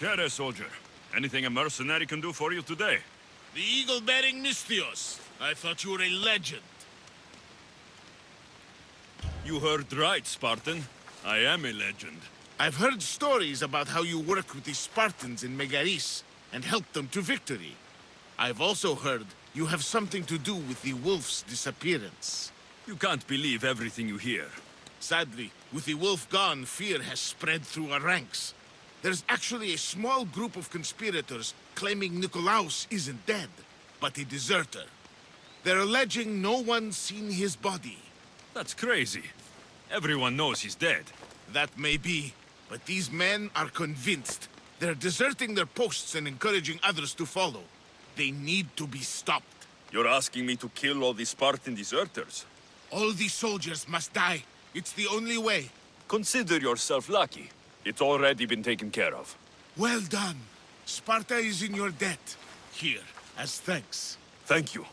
Care, soldier. Anything a mercenary can do for you today? The eagle-bearing Mythios. I thought you were a legend. You heard right, Spartan. I am a legend. I've heard stories about how you work with the Spartans in Megaris and help them to victory. I've also heard you have something to do with the wolf's disappearance. You can't believe everything you hear. Sadly, with the wolf gone, fear has spread through our ranks. There's actually a small group of conspirators claiming Nikolaos isn't dead, but a deserter. They're alleging no one's seen his body. That's crazy. Everyone knows he's dead. That may be, but these men are convinced. They're deserting their posts and encouraging others to follow. They need to be stopped. You're asking me to kill all the Spartan deserters? All these soldiers must die. It's the only way. Consider yourself lucky. It's already been taken care of. Well done. Sparta is in your debt. Here, as thanks. Thank you.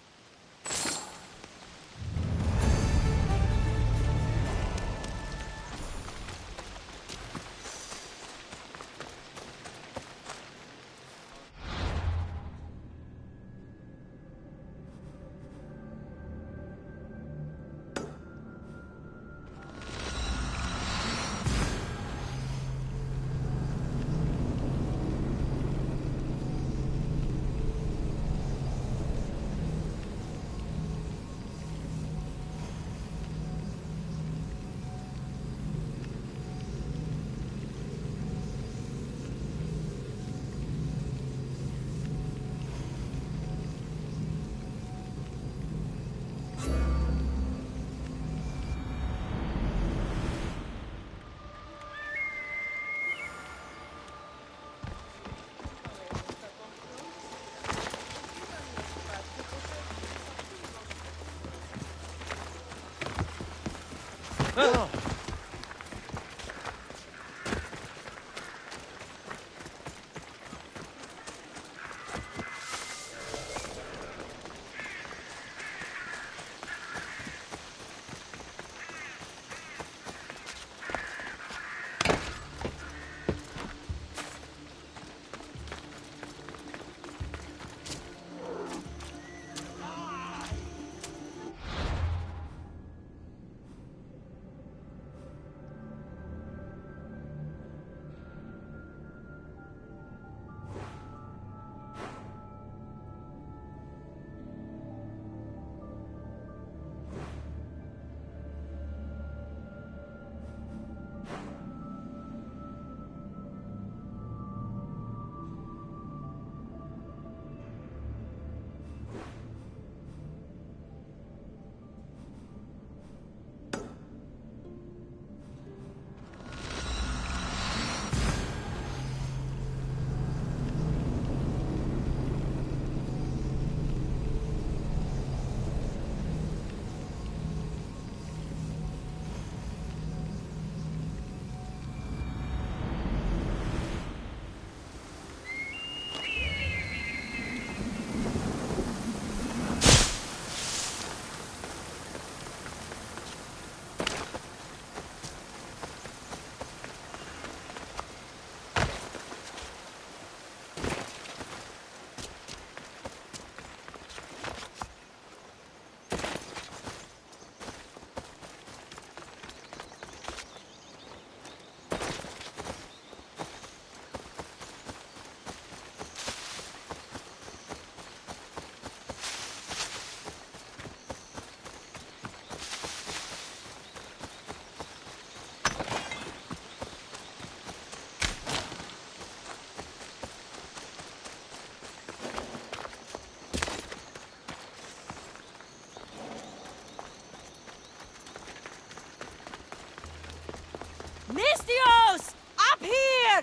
Mystios! Up here!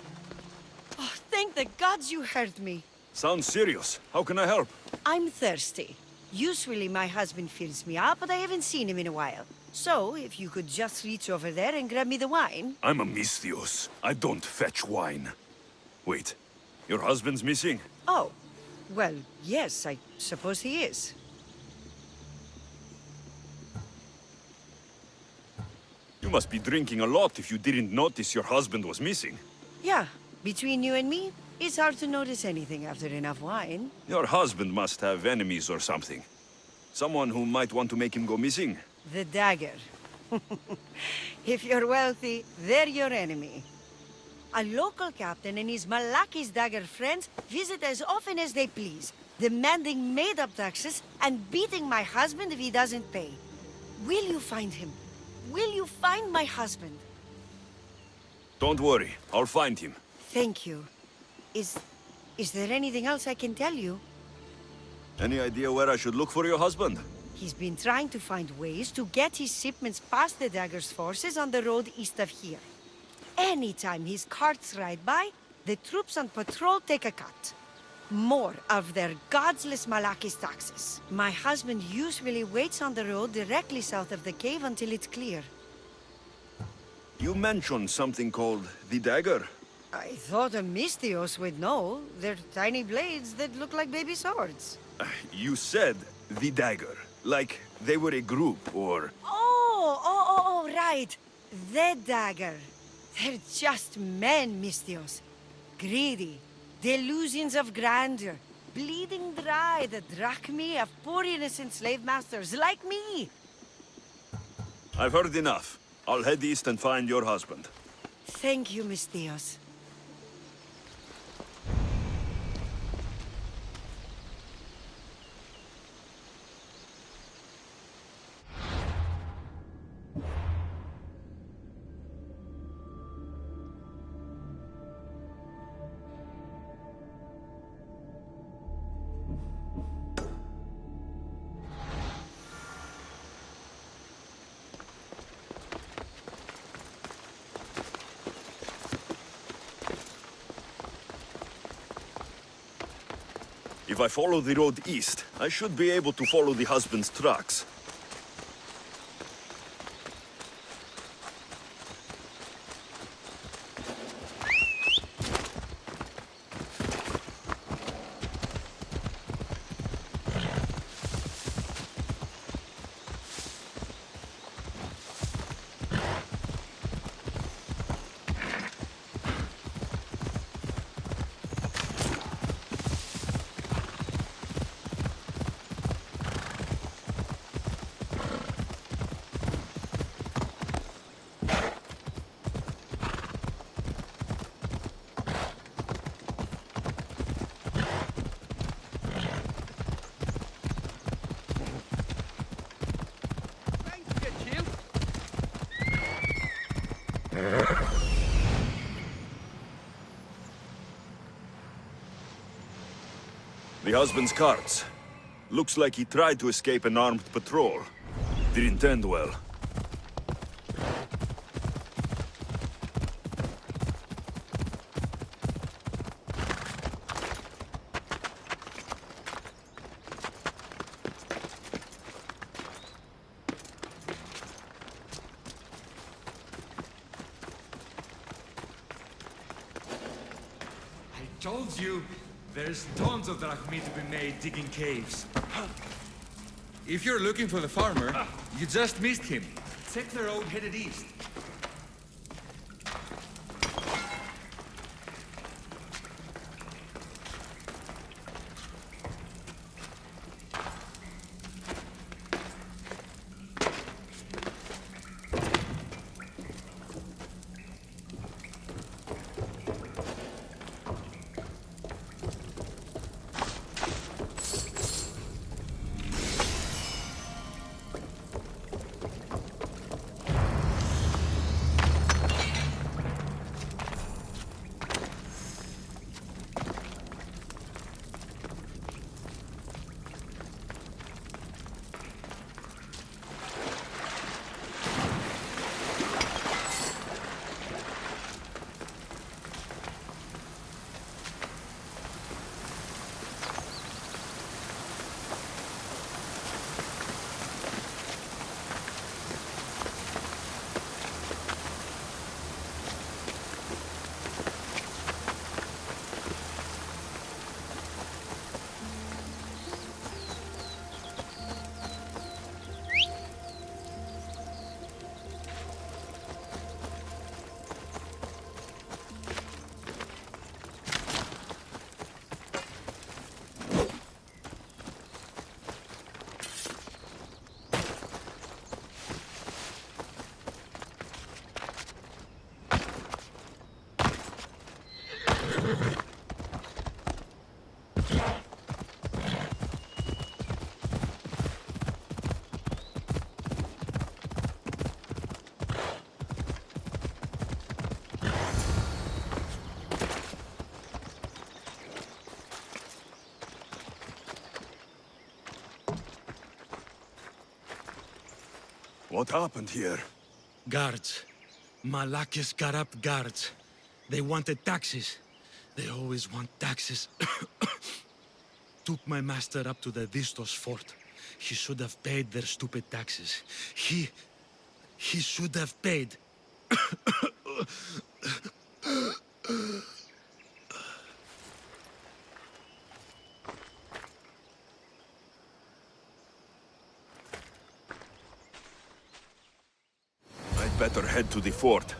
Oh, thank the gods you heard me. Sounds serious. How can I help? I'm thirsty. Usually my husband fills me up, but I haven't seen him in a while. So, if you could just reach over there and grab me the wine. I'm a Mystios. I don't fetch wine. Wait, your husband's missing? Oh, well, yes, I suppose he is. You must be drinking a lot if you didn't notice your husband was missing. Yeah, between you and me, It's hard to notice anything after enough wine. Your husband must have enemies or something. Someone who might want to make him go missing. The dagger. If you're wealthy, they're your enemy. A local captain and his Malachi's dagger friends visit as often as they please, demanding made-up taxes and beating my husband if he doesn't pay. Will you find him? Will you find my husband? Don't worry, I'll find him. Thank you. Is there anything else I can tell you? Any idea where I should look for your husband? He's been trying to find ways to get his shipments past the dagger's forces on the road east of here. Anytime his carts ride by, the troops on patrol take a cut. More of their godless Malachi's taxes. My husband usually waits on the road directly south of the cave until it's clear. You mentioned something called the dagger. I thought a Mystios would know. They're tiny blades that look like baby swords. You said the dagger. Like they were a group, or... Oh, right. The dagger. They're just men, Mystios. Greedy. Delusions of grandeur. Bleeding dry the drachmae of poor innocent slave masters like me. I've heard enough. I'll head east and find your husband. Thank you, Mystios. If I follow the road east, I should be able to follow the husband's tracks. The husband's carts. Looks like he tried to escape an armed patrol. Didn't end well. I told you, there's tons of drachmae to be made digging caves. If you're looking for the farmer, you just missed him. Take the road headed east. What happened here? Guards. Malachius got up guards. They wanted taxes. They always want taxes. Took my master up to the Distos fort. He should have paid their stupid taxes. He should have paid. I'd better head to the fort.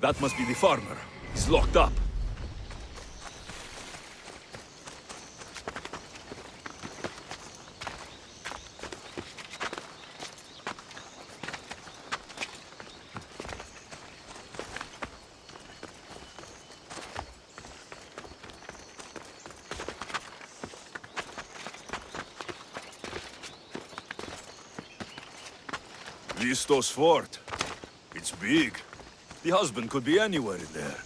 That must be the farmer. He's locked up. Listos fort. It's big. The husband could be anywhere in there.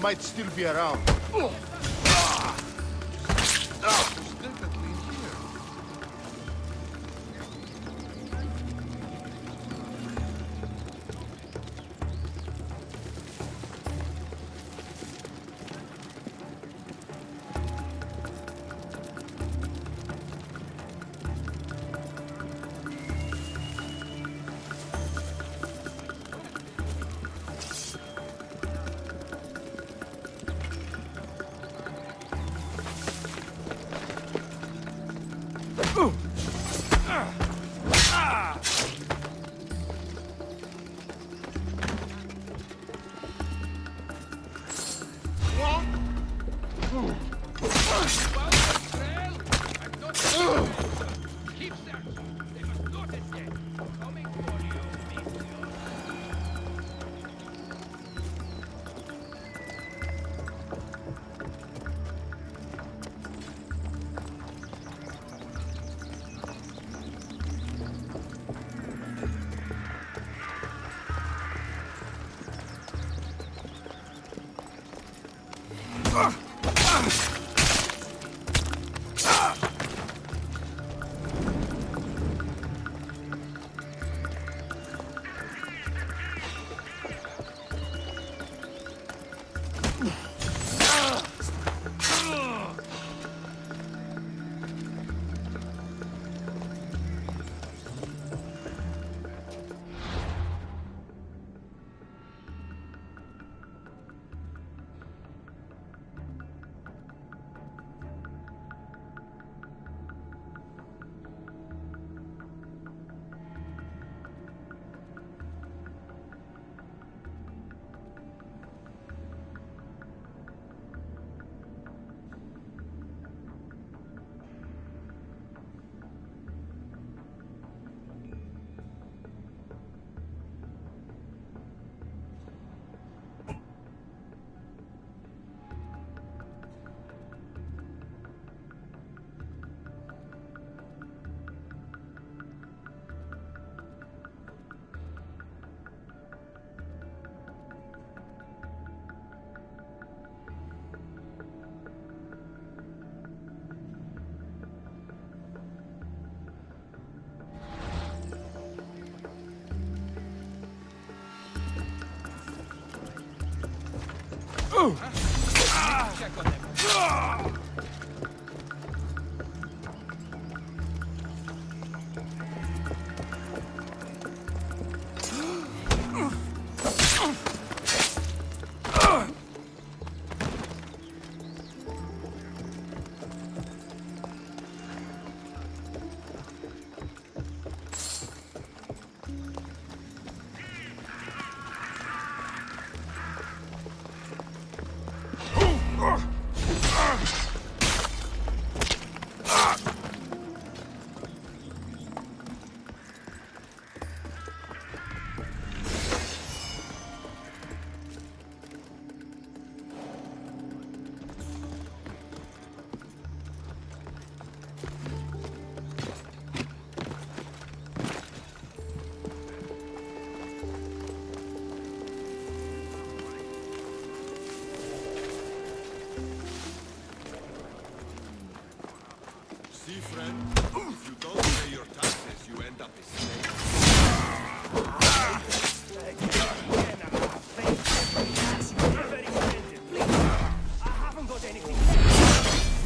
might still be around. Check on them. See, friend, if you don't pay your taxes, you end up a slave.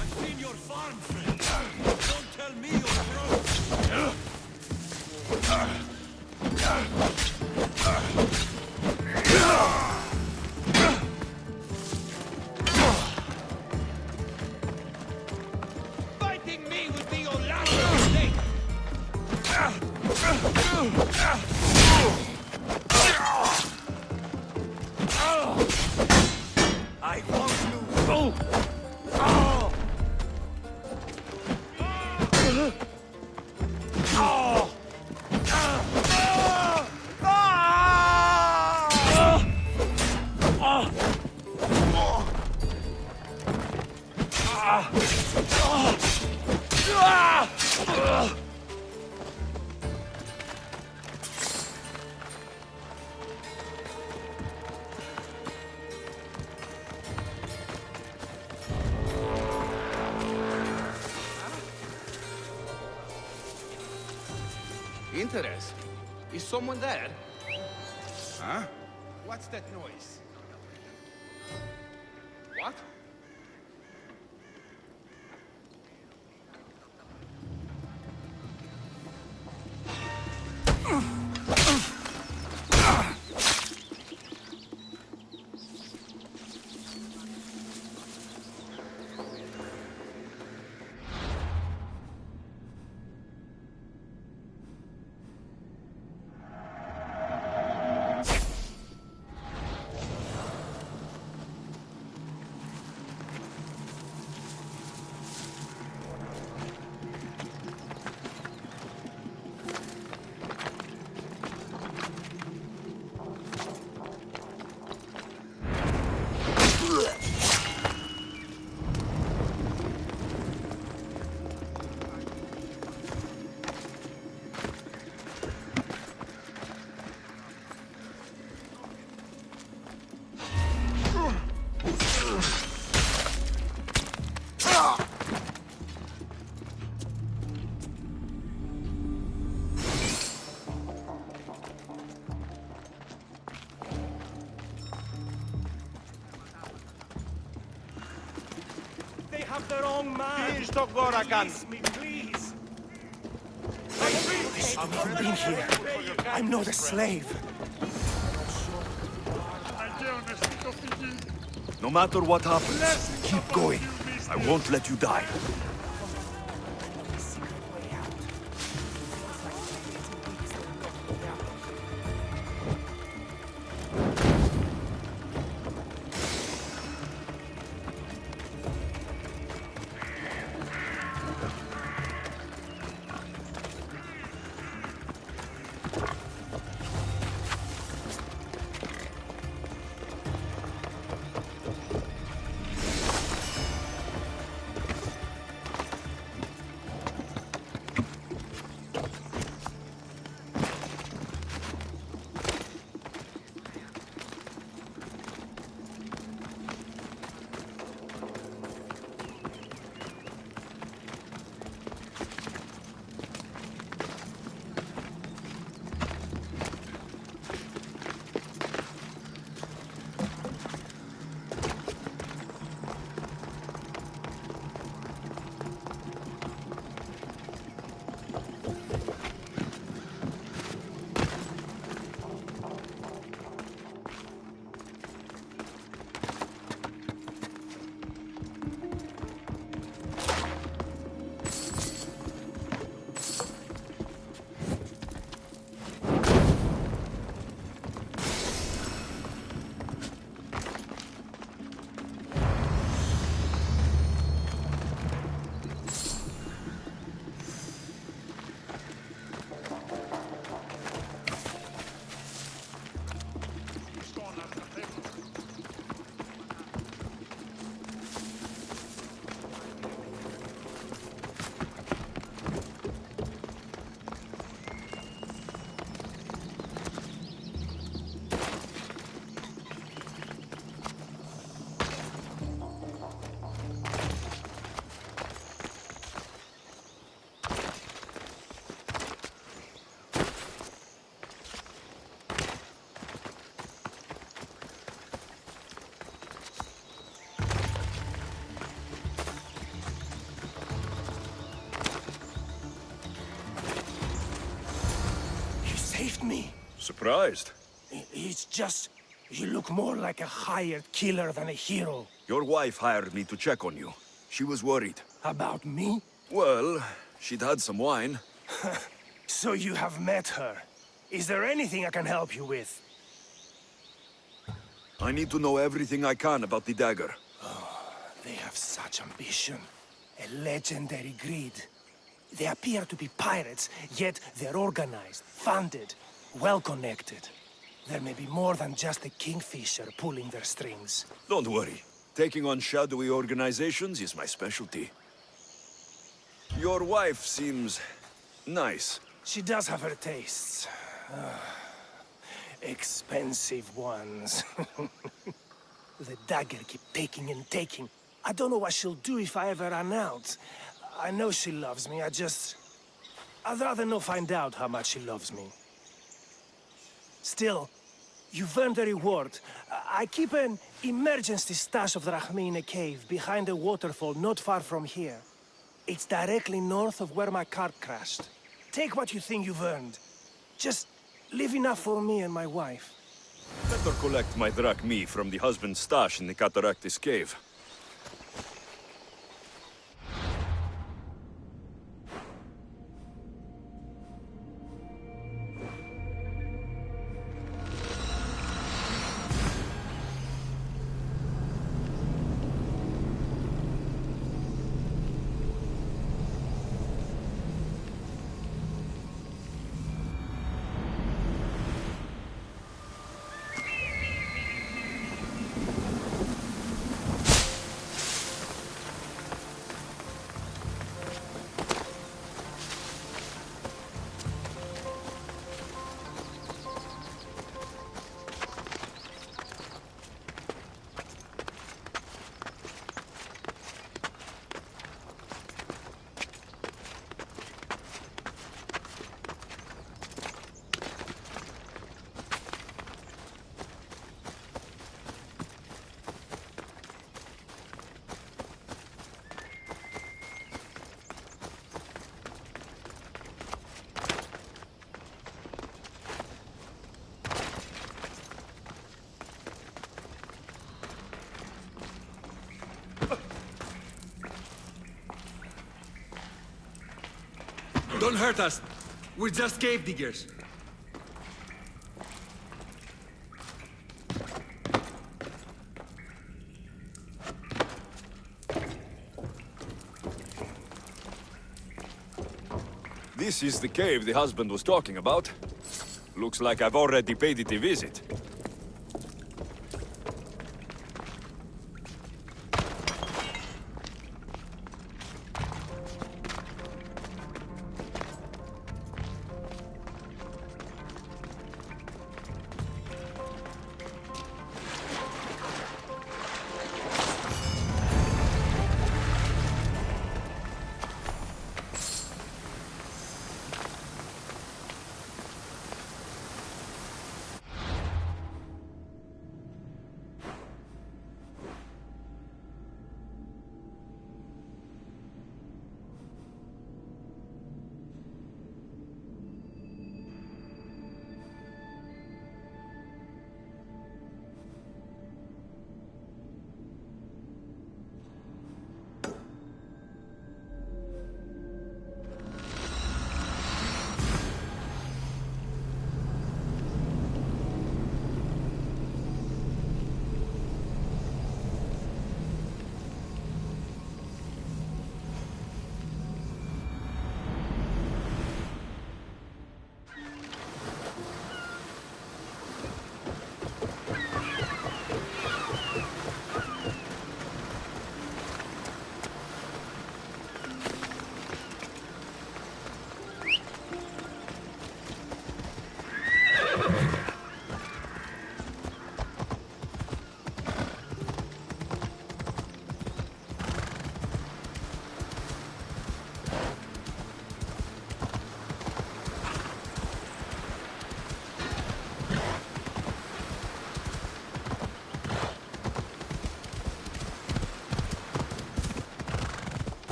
I've seen your farm, friend. Don't tell me you're broke. Fighting me would be your last mistake. I want you. Oh! Oh! Oh! Interesting. Is someone there? Huh? What's that noise? What? The wrong man. Release me, please. I shouldn't have been here. I'm not a slave. No matter what happens, keep going. I won't let you die. Saved me. Surprised? It's just... you look more like a hired killer than a hero. Your wife hired me to check on you. She was worried. About me? Well, she'd had some wine. So you have met her. Is there anything I can help you with? I need to know everything I can about the dagger. They have such ambition. A legendary greed. They appear to be pirates, yet they're organized, funded, well-connected. There may be more than just a kingfisher pulling their strings. Don't worry. Taking on shadowy organizations is my specialty. Your wife seems... nice. She does have her tastes. Expensive ones. The dagger keep taking and taking. I don't know what she'll do if I ever run out. I know she loves me, I just... I'd rather not find out how much she loves me. Still, you've earned a reward. I keep an emergency stash of drachmi in a cave behind a waterfall not far from here. It's directly north of where my cart crashed. Take what you think you've earned. Just leave enough for me and my wife. Better collect my drachmi from the husband's stash in the Cataractis cave. Don't hurt us. We're just cave diggers. This is the cave the husband was talking about. Looks like I've already paid it a visit.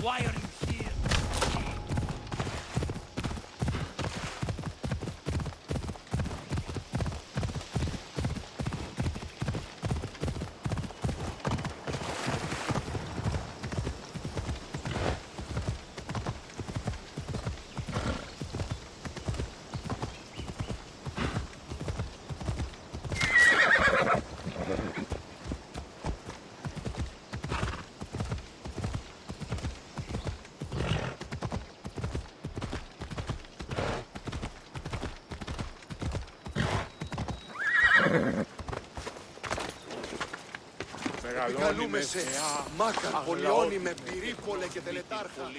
Why are you here? Καλούμε σε Μάκαρ, Πολιώνη με Πυρίπολε και Τελετάρχα.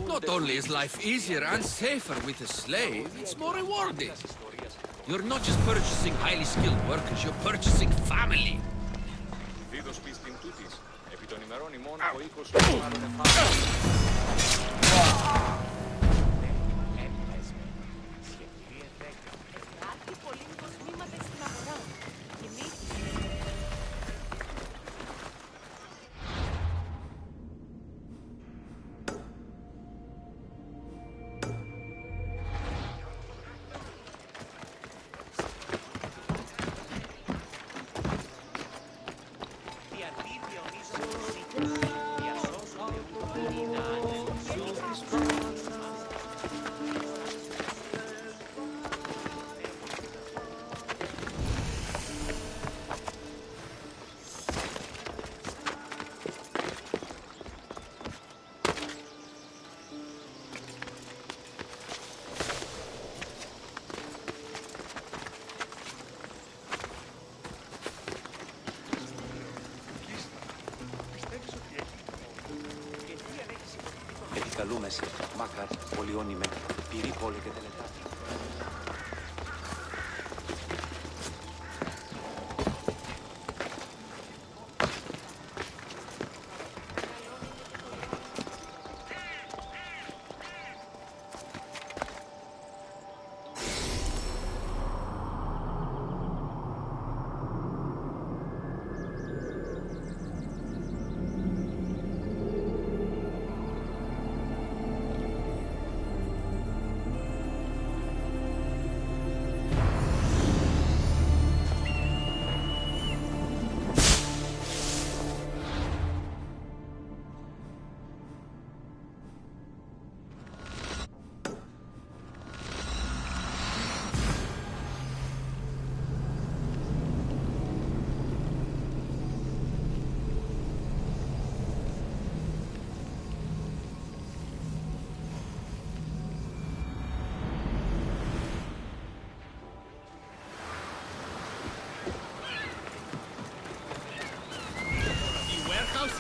Not only is life easier and safer with a slave, it's more rewarding. You're not just purchasing highly skilled workers, you're purchasing family. Επικαλούμεσαι, μακάρ, πολυόνιμε, πυρήπολε και τελετά.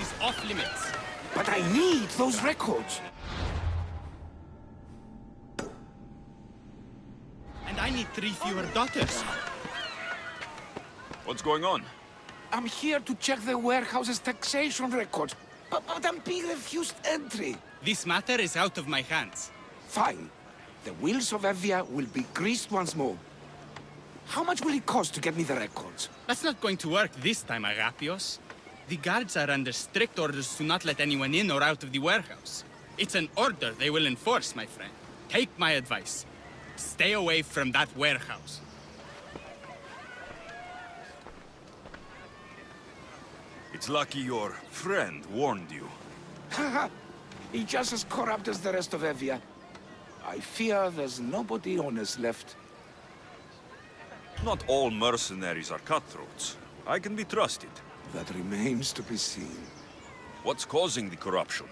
Is off limits. But I need those records. And I need 3 fewer daughters. What's going on? I'm here to check the warehouse's taxation records, but I'm being refused entry. This matter is out of my hands. Fine. The wheels of Evia will be greased once more. How much will it cost to get me the records? That's not going to work this time, Alexios. The guards are under strict orders to not let anyone in or out of the warehouse. It's an order they will enforce, my friend. Take my advice. Stay away from that warehouse. It's lucky your friend warned you. Haha! He's just as corrupt as the rest of Evia. I fear there's nobody honest left. Not all mercenaries are cutthroats. I can be trusted. That remains to be seen. What's causing the corruption?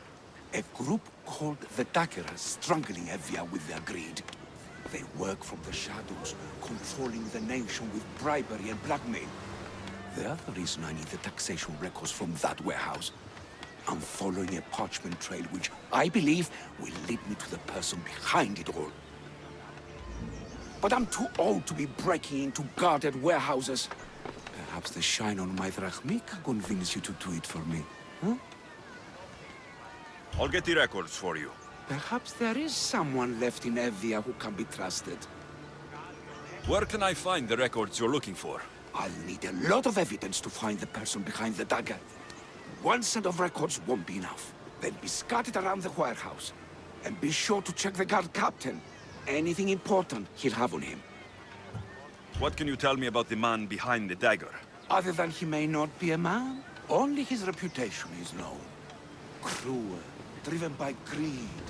A group called the Daggers strangling Evia with their greed. They work from the shadows, controlling the nation with bribery and blackmail. The other reason I need the taxation records from that warehouse. I'm following a parchment trail which I believe will lead me to the person behind it all. But I'm too old to be breaking into guarded warehouses. Perhaps the shine on my drachmi can convince you to do it for me, huh? I'll get the records for you. Perhaps there is someone left in Evia who can be trusted. Where can I find the records you're looking for? I'll need a lot of evidence to find the person behind the dagger. One set of records won't be enough. They'll be scattered around the warehouse. And be sure to check the guard captain. Anything important he'll have on him. What can you tell me about the man behind the dagger? Other than he may not be a man, only his reputation is known. Cruel, driven by greed,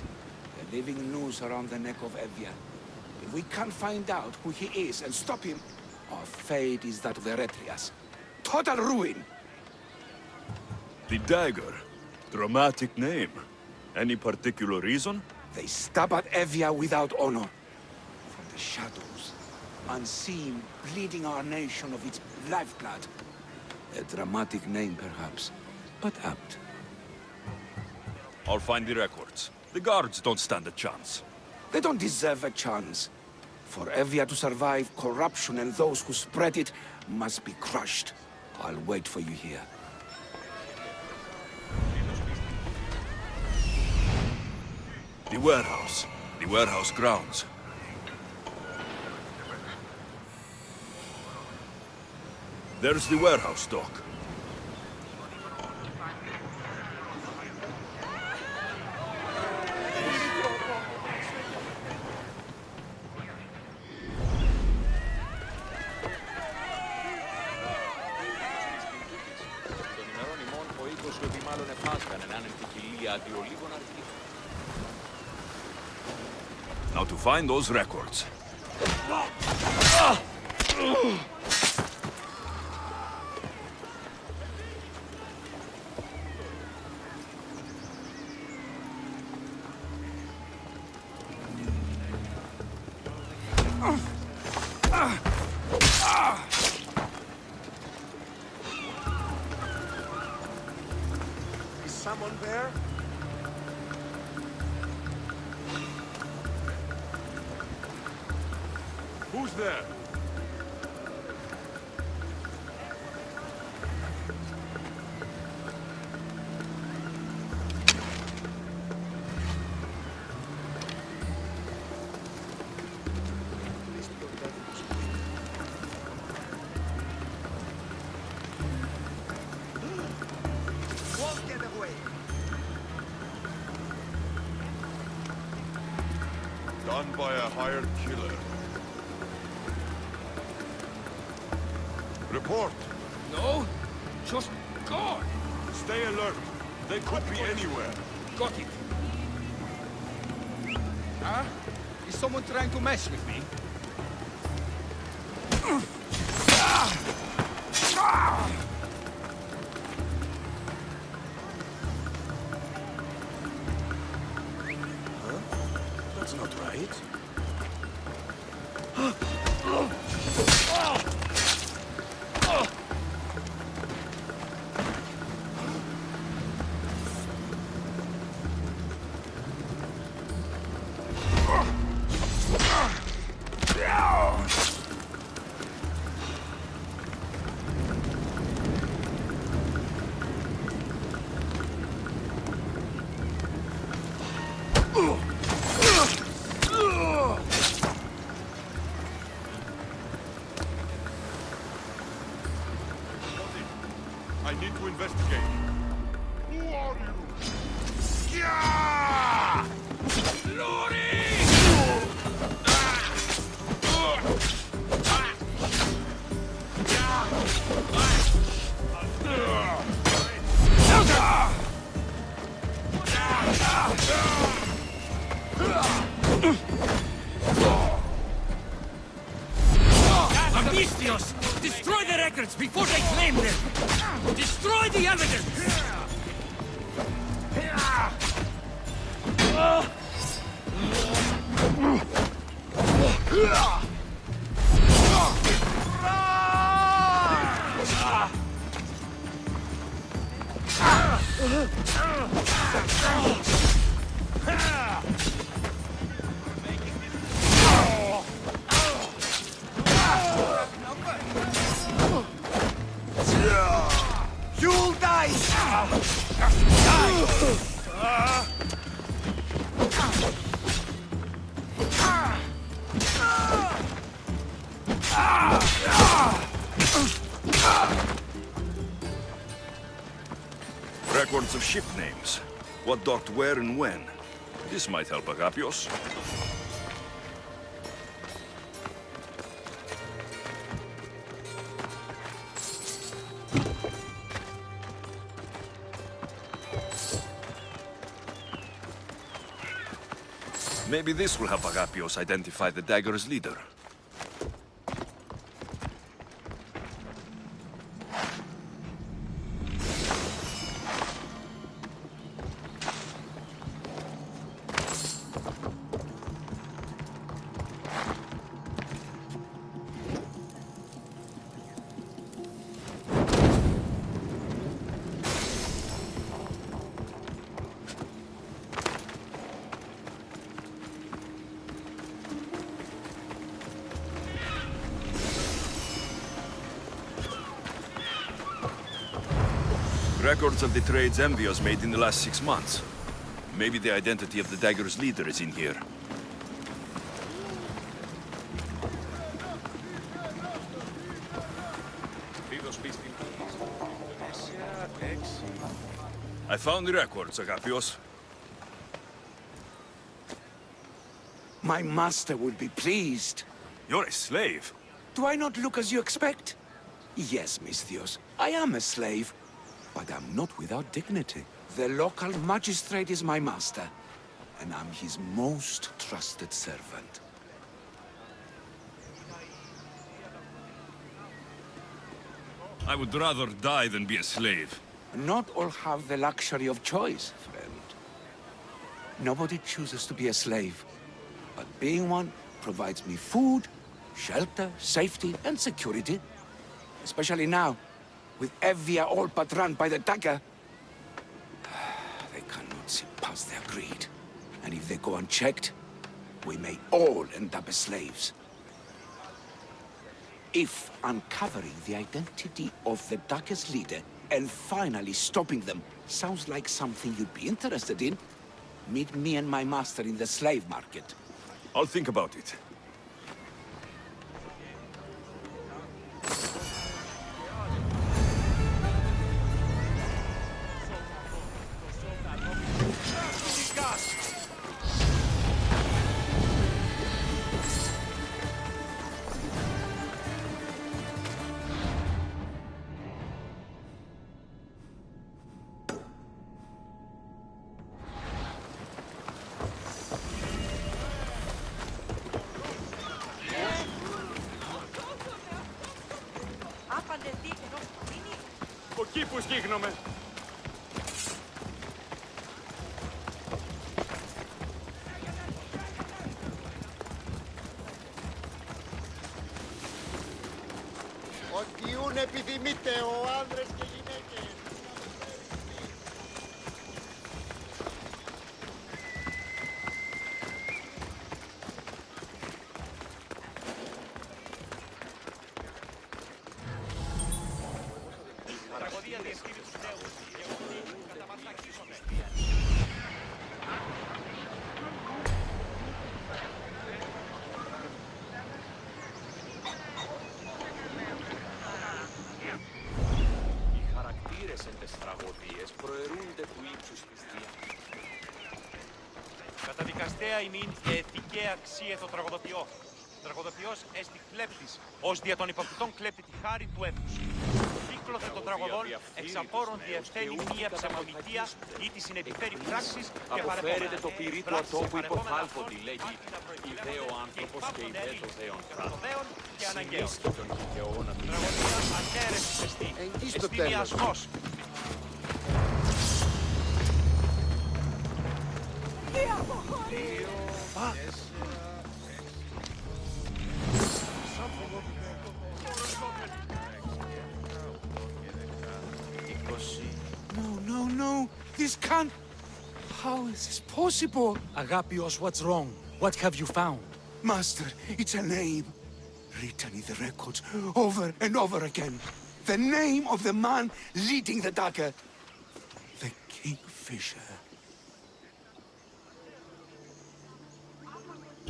a living noose around the neck of Evia. If we can't find out who he is and stop him, our fate is that of the Eretrias. Total ruin! The dagger? Dramatic name. Any particular reason? They stab at Evia without honor. From the shadows, unseen, bleeding our nation of its lifeblood. A dramatic name, perhaps, but apt. I'll find the records. The guards don't stand a chance. They don't deserve a chance. For Evia to survive, corruption and those who spread it must be crushed. I'll wait for you here. The warehouse. The warehouse grounds. There's the warehouse dock. Now to find those records. Is someone there? Who's there? Won't get away. Done by a hired killer. Report! No, just God. Stay alert. They could be anywhere. Got it. Huh? Is someone trying to mess with me? That's not right. I need to investigate. Who are you? Alexios! Destroy the records before they claim them! Destroy the evidence! You'll die! Records of ship names. What docked where and when. This might help Alexios. Maybe this will help Alexios identify the dagger's leader. Records of the trades Envios made in the last 6 months. Maybe the identity of the dagger's leader is in here. I found the records, Agapios. My master will be pleased. You're a slave. Do I not look as you expect? Yes, Misthios, I am a slave, but I'm not without dignity. The local magistrate is my master, and I'm his most trusted servant. I would rather die than be a slave. Not all have the luxury of choice, friend. Nobody chooses to be a slave, but being one provides me food, shelter, safety, and security. Especially now, with Evia all but run by the dagger. They cannot see past their greed. And if they go unchecked, we may all end up as slaves. If uncovering the identity of the dagger's leader and finally stopping them sounds like something you'd be interested in, meet me and my master in the slave market. I'll think about it. Εκεί που σγίγνομαι. Οτιούν επιθυμείτε ο άνδρες και γυναίκες. Καταδικαστέα ημίν και ηθικαία αξία το τραγωδοποιώ. Τραγωδοποιός εστι κλέπτης, ως δια των υποπτών κλέπτη τη χάρη του έθνους. Κύκλωθε των τραγωδών εξ απόρων διευθαίνει μία ψευδομητεία ή τη συνεπιφέρει πράξης και αποφέρεται το πυρί του ατόπου υποφάλφοντι, λέγει ιδέο άνθρωπος και ιδέτο δέον. Και αναγκαίος. Τραγωδία ανέρεσης εστί, εστί μοιασμός. No, this can't... How is this possible? Agapios, what's wrong? What have you found? Master, it's a name. Written in the records over and over again. The name of the man leading the dagger. The Kingfisher.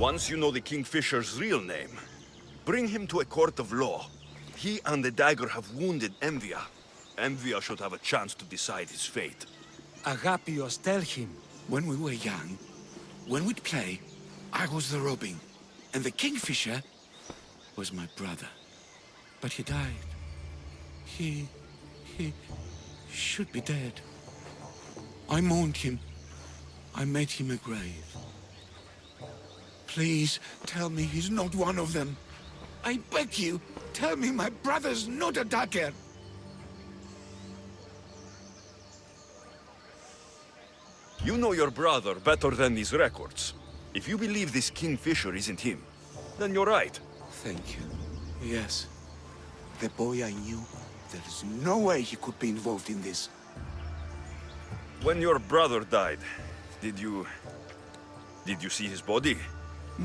Once you know the Kingfisher's real name, bring him to a court of law. He and the dagger have wounded Envia. Envia should have a chance to decide his fate. Agapios, tell him. When we were young, when we'd play, I was the robin, and the Kingfisher was my brother. But he died. He should be dead. I mourned him. I made him a grave. Please, tell me he's not one of them. I beg you, tell me my brother's not a dagger. You know your brother better than these records. If you believe this Kingfisher isn't him, then you're right. Thank you. Yes. The boy I knew, there's no way he could be involved in this. When your brother died, did you see his body?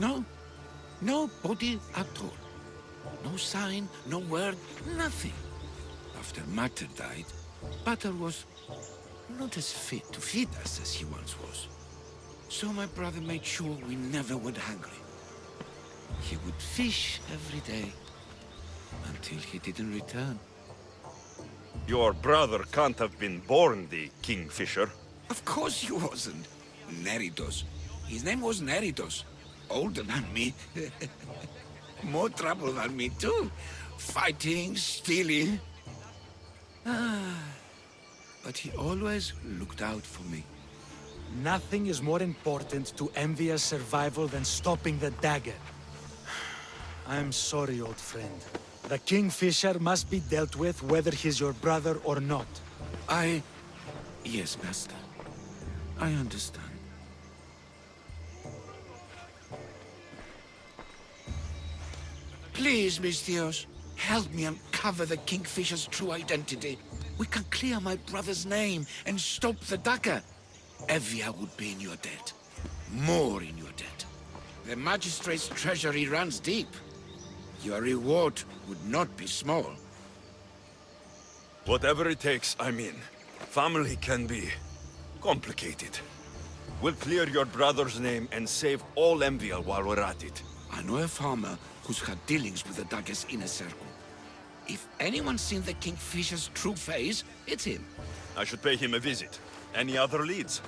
No. No body at all. No sign, no word, nothing. After Mater died, Butter was not as fit to feed us as he once was. So my brother made sure we never went hungry. He would fish every day until he didn't return. Your brother can't have been born the Kingfisher. Of course he wasn't. Neridos. His name was Neridos. Older than me. More trouble than me too. Fighting, stealing. But he always looked out for me. Nothing is more important to Envia's survival than stopping the dagger. I'm sorry, old friend. The Kingfisher must be dealt with whether he's your brother or not. Yes, Master. I understand. Please, Mythios, help me uncover the Kingfisher's true identity. We can clear my brother's name and stop the dagger. Evia would be in your debt. More in your debt. The magistrate's treasury runs deep. Your reward would not be small. Whatever it takes, I mean. Family can be complicated. We'll clear your brother's name and save all Envia while we're at it. I know a farmer who's had dealings with the dagger's inner circle. If anyone's seen the Kingfisher's true face, it's him. I should pay him a visit. Any other leads?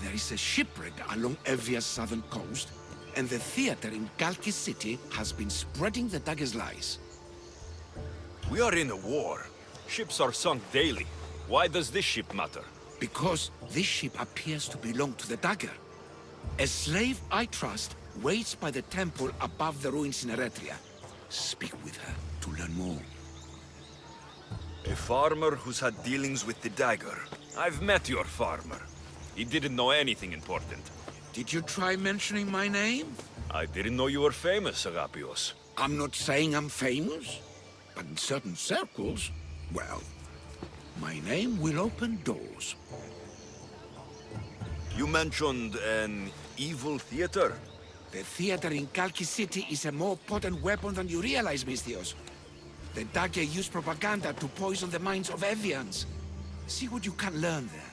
There is a shipwreck along Evia's southern coast, and the theater in Kalki City has been spreading the dagger's lies. We are in a war. Ships are sunk daily. Why does this ship matter? Because this ship appears to belong to the dagger. A slave I trust waits by the temple above the ruins in Eretria. Speak with her to learn more. A farmer who's had dealings with the dagger. I've met your farmer. He didn't know anything important. Did you try mentioning my name? I didn't know you were famous, Agapios. I'm not saying I'm famous, but in certain circles, well, my name will open doors. You mentioned an evil theater? The theater in Kalki City is a more potent weapon than you realize, Mythios. The dagger used propaganda to poison the minds of Evians. See what you can learn there.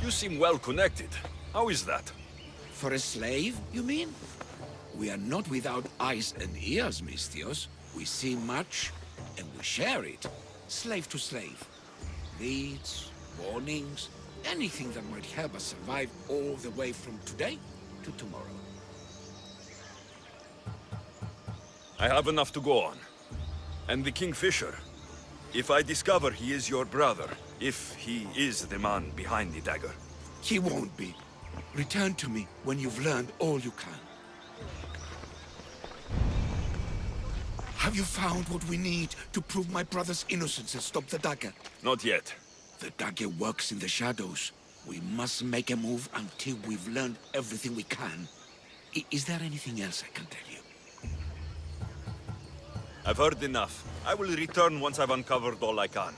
You seem well connected. How is that? For a slave, you mean? We are not without eyes and ears, Mythios. We see much, and we share it. Slave to slave. Leads, warnings, anything that might help us survive all the way from today to tomorrow. I have enough to go on. And the Kingfisher. If I discover he is your brother, if he is the man behind the dagger. He won't be. Return to me when you've learned all you can. Have you found what we need to prove my brother's innocence and stop the dagger? Not yet. The dagger works in the shadows. We must make a move until we've learned everything we can. Is there anything else I can tell you? I've heard enough. I will return once I've uncovered all I can.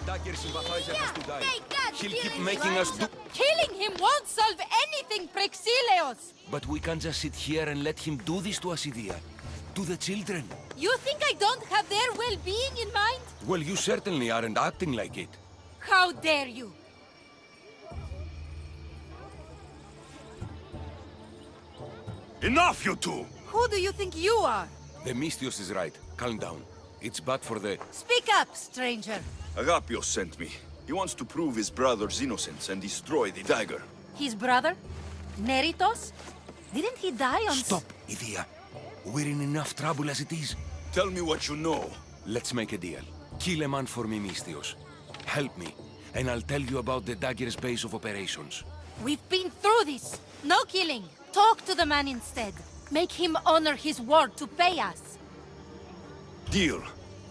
Dagger sympathizers has to die. He'll keep making us do... Killing him won't solve anything, Praxilios! But we can't just sit here and let him do this to us, Idia. To the children. You think I don't have their well-being in mind? Well, you certainly aren't acting like it. How dare you! Enough, you two! Who do you think you are? The Mystios is right. Calm down. It's bad for the... Speak up, stranger. Alexios sent me. He wants to prove his brother's innocence and destroy the dagger. His brother? Neritos? Didn't he die on... Stop, Idia. We're in enough trouble as it is. Tell me what you know. Let's make a deal. Kill a man for me, Mystios. Help me, and I'll tell you about the dagger's base of operations. We've been through this. No killing. Talk to the man instead. Make him honor his word to pay us. Deal.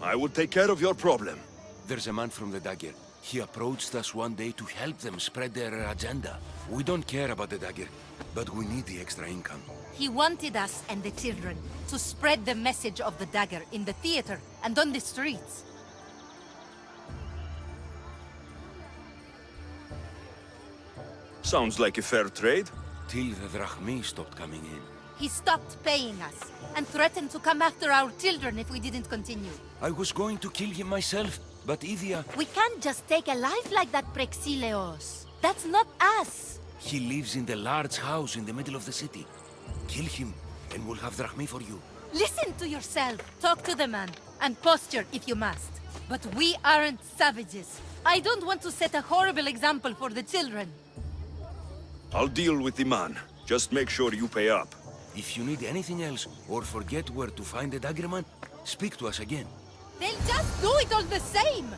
I will take care of your problem. There's a man from the dagger. He approached us one day to help them spread their agenda. We don't care about the dagger, but we need the extra income. He wanted us and the children to spread the message of the dagger in the theater and on the streets. Sounds like a fair trade. Till the drachmi stopped coming in. He stopped paying us and threatened to come after our children if we didn't continue. I was going to kill him myself, but Idia... We can't just take a life like that, Praxilios. That's not us. He lives in the large house in the middle of the city. Kill him, and we'll have drachmi for you. Listen to yourself. Talk to the man, and posture if you must. But we aren't savages. I don't want to set a horrible example for the children. I'll deal with the man. Just make sure you pay up. If you need anything else, or forget where to find the dagger man, speak to us again. They'll just do it all the same!